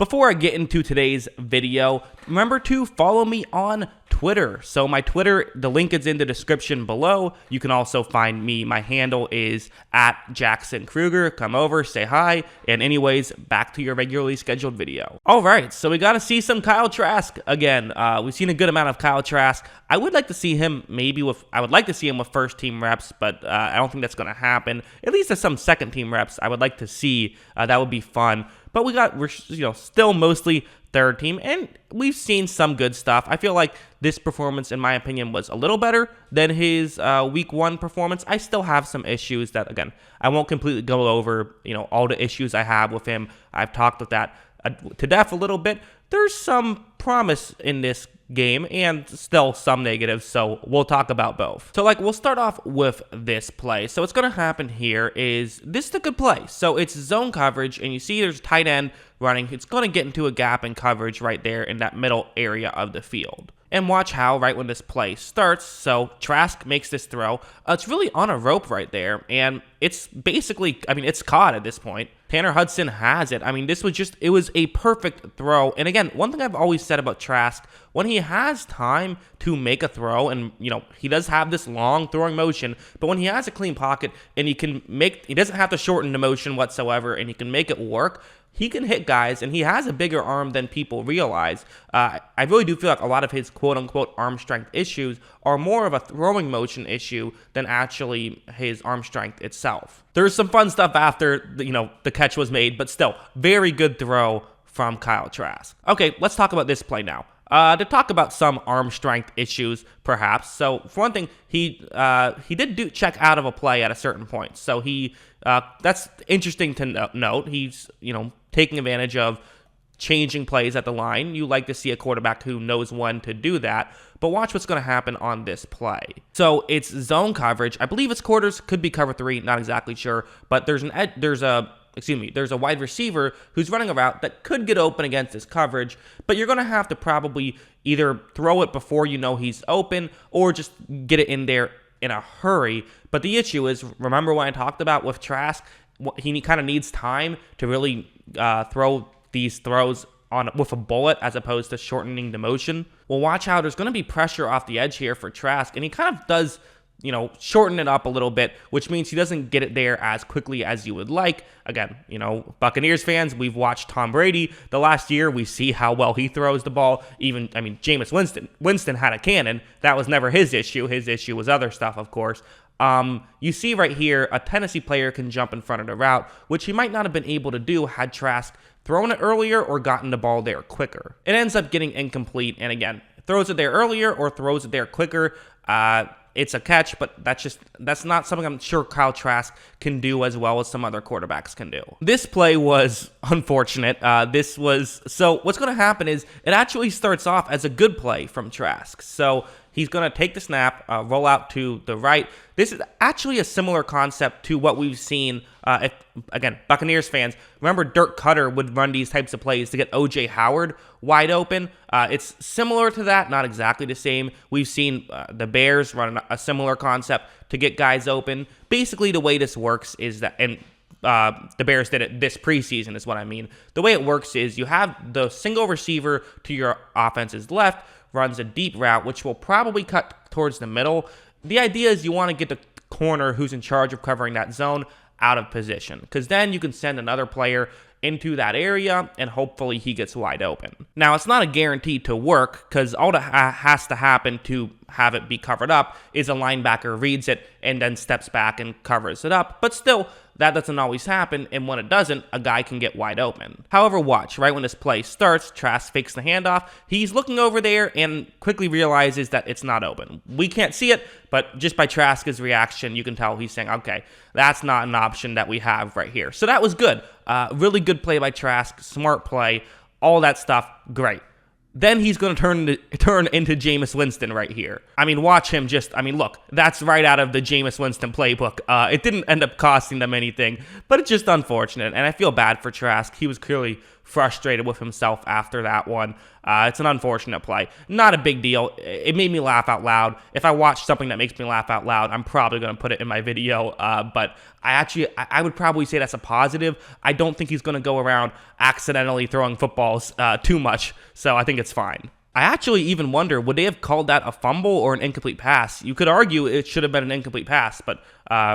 Before I get into today's video, remember to follow me on Twitter. So my Twitter, the link is in the description below. You can also find me. My handle is @JacksonKruger. Come over, say hi, and anyways, back to your regularly scheduled video. All right, so we got to see some Kyle Trask again. We've seen a good amount of Kyle Trask. I would like to see him with first team reps, but I don't think that's going to happen. At least as some second team reps, I would like to see. That would be fun. But we're still mostly third team, and we've seen some good stuff. I feel like this performance, in my opinion, was a little better than his week 1 performance. I still have some issues that, again, I won't completely go over, all the issues I have with him. I've talked with that to death a little bit. There's some promise in this game and still some negatives, so we'll talk about both. So we'll start off with this play. So what's going to happen here is this is a good play. So it's zone coverage, and you see there's tight end running. It's going to get into a gap in coverage right there in that middle area of the field. And watch how right when this play starts, so Trask makes this throw. It's really on a rope right there, and it's basically, it's caught at this point. Tanner Hudson has it. It was a perfect throw. And again, one thing I've always said about Trask, when he has time to make a throw, and he does have this long throwing motion, but when he has a clean pocket and he doesn't have to shorten the motion whatsoever, and he can make it work, he can hit guys, and he has a bigger arm than people realize. I really do feel like a lot of his quote-unquote arm strength issues are more of a throwing motion issue than actually his arm strength itself. There's some fun stuff after the catch was made, but still, very good throw from Kyle Trask. Okay, let's talk about this play now. To talk about some arm strength issues, perhaps. So, for one thing, he did check out of a play at a certain point. So that's interesting to note. He's taking advantage of changing plays at the line. You like to see a quarterback who knows when to do that. But watch what's going to happen on this play. So it's zone coverage. I believe it's quarters, could be cover 3, not exactly sure. But there's a wide receiver who's running a route that could get open against this coverage, but you're going to have to probably either throw it before he's open or just get it in there in a hurry. But the issue is, remember when I talked about with Trask, he kind of needs time to really throw these throws with a bullet as opposed to shortening the motion. Well, watch how there's going to be pressure off the edge here for Trask, and he kind of does shorten it up a little bit, which means he doesn't get it there as quickly as you would like. Again, Buccaneers fans, we've watched Tom Brady the last year. We see how well he throws the ball. Jameis Winston had a cannon. That was never his issue. His issue was other stuff, of course. You see right here, a Tennessee player can jump in front of the route, which he might not have been able to do had Trask thrown it earlier or gotten the ball there quicker. It ends up getting incomplete, and again, throws it there earlier or throws it there quicker. It's a catch, but that's not something I'm sure Kyle Trask can do as well as some other quarterbacks can do. This play was unfortunate. So what's going to happen is it actually starts off as a good play from Trask. So he's going to take the snap, roll out to the right. This is actually a similar concept to what we've seen. Again, Buccaneers fans, remember Dirk Cutter would run these types of plays to get O.J. Howard wide open. It's similar to that, not exactly the same. We've seen the Bears run a similar concept to get guys open. Basically, the way this works is that, and the Bears did it this preseason is what I mean. The way it works is you have the single receiver to your offense's left, runs a deep route, which will probably cut towards the middle. The idea is you want to get the corner who's in charge of covering that zone out of position, because then you can send another player into that area and hopefully he gets wide open. Now, it's not a guarantee to work, because all that has to happen to have it be covered up is a linebacker reads it and then steps back and covers it up. But still, that doesn't always happen, and when it doesn't, a guy can get wide open. However, watch, right when this play starts, Trask fakes the handoff. He's looking over there and quickly realizes that it's not open. We can't see it, but just by Trask's reaction, you can tell he's saying, okay, that's not an option that we have right here. So that was good. Really good play by Trask, smart play, all that stuff, great. Then he's going to turn into Jameis Winston right here. Watch him look, that's right out of the Jameis Winston playbook. It didn't end up costing them anything, but it's just unfortunate, and I feel bad for Trask. He was clearly frustrated with himself after that one. It's an unfortunate play. Not a big deal. It made me laugh out loud. If I watch something that makes me laugh out loud, I'm probably going to put it in my video. But I would probably say that's a positive. I don't think he's going to go around accidentally throwing footballs too much. So I think it's fine. I actually even wonder, would they have called that a fumble or an incomplete pass? You could argue it should have been an incomplete pass, but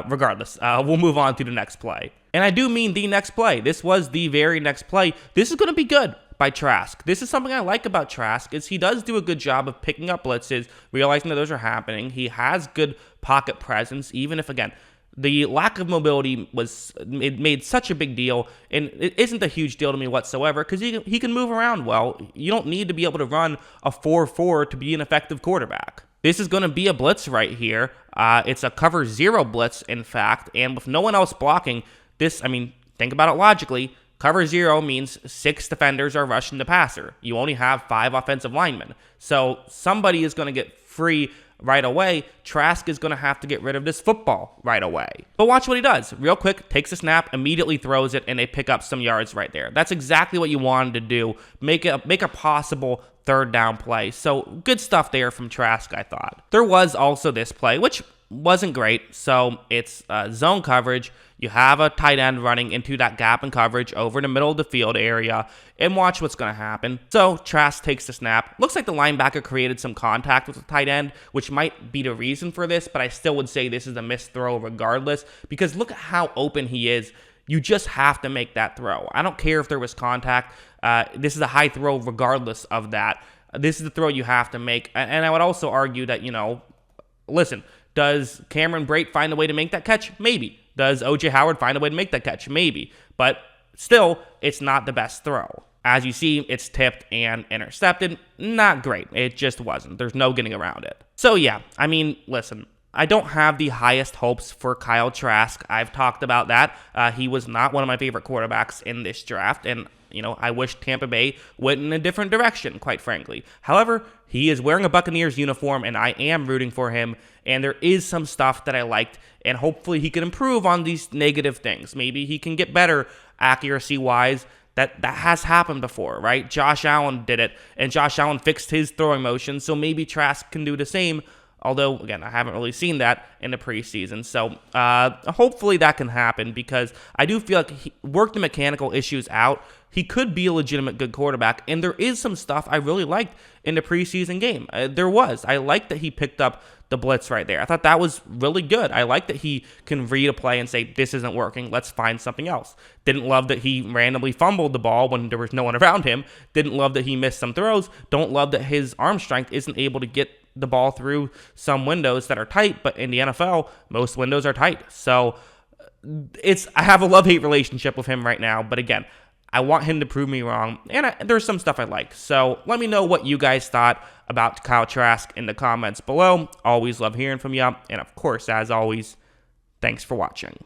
regardless, we'll move on to the next play. And I do mean the next play. This was the very next play. This is going to be good by Trask. This is something I like about Trask, is he does do a good job of picking up blitzes, realizing that those are happening. He has good pocket presence, even if, again, the lack of mobility made such a big deal, and it isn't a huge deal to me whatsoever because he can move around well. You don't need to be able to run a 4-4 to be an effective quarterback. This is going to be a blitz right here. It's a cover 0 blitz, in fact, and with no one else blocking this, I mean, think about it logically. Cover 0 means 6 defenders are rushing the passer. You only have 5 offensive linemen. So somebody is going to get free right away. Trask is going to have to get rid of this football right away. But watch what he does. Real quick, takes a snap, immediately throws it, and they pick up some yards right there. That's exactly what you wanted to do. Make a possible third down play. So good stuff there from Trask, I thought. There was also this play, which wasn't great. So it's zone coverage. You have a tight end running into that gap in coverage over in the middle of the field area, and watch what's going to happen. So Trask takes the snap. Looks like the linebacker created some contact with the tight end, which might be the reason for this, but I still would say this is a missed throw regardless, because look at how open he is. You just have to make that throw. I don't care if there was contact. This is a high throw regardless of that. This is the throw you have to make. And I would also argue that, listen, does Cameron Brate find a way to make that catch? Maybe. Does O.J. Howard find a way to make that catch? Maybe. But still, it's not the best throw. As you see, it's tipped and intercepted. Not great. It just wasn't. There's no getting around it. So yeah, I mean, listen, I don't have the highest hopes for Kyle Trask. I've talked about that. He was not one of my favorite quarterbacks in this draft, and I wish Tampa Bay went in a different direction, quite frankly. However, he is wearing a Buccaneers uniform, and I am rooting for him, and there is some stuff that I liked, and hopefully he can improve on these negative things. Maybe he can get better accuracy-wise. That has happened before, right? Josh Allen did it, and Josh Allen fixed his throwing motion, so maybe Trask can do the same. Although, again, I haven't really seen that in the preseason. So hopefully that can happen, because I do feel like he worked the mechanical issues out. He could be a legitimate good quarterback, and there is some stuff I really liked in the preseason game. I liked that he picked up the blitz right there. I thought that was really good. I like that he can read a play and say, this isn't working, let's find something else. Didn't love that he randomly fumbled the ball when there was no one around him. Didn't love that he missed some throws. Don't love that his arm strength isn't able to get the ball through some windows that are tight, but in the NFL, most windows are tight. So I have a love-hate relationship with him right now, but again, I want him to prove me wrong, and there's some stuff I like. So let me know what you guys thought about Kyle Trask in the comments below. Always love hearing from you, and of course, as always, thanks for watching.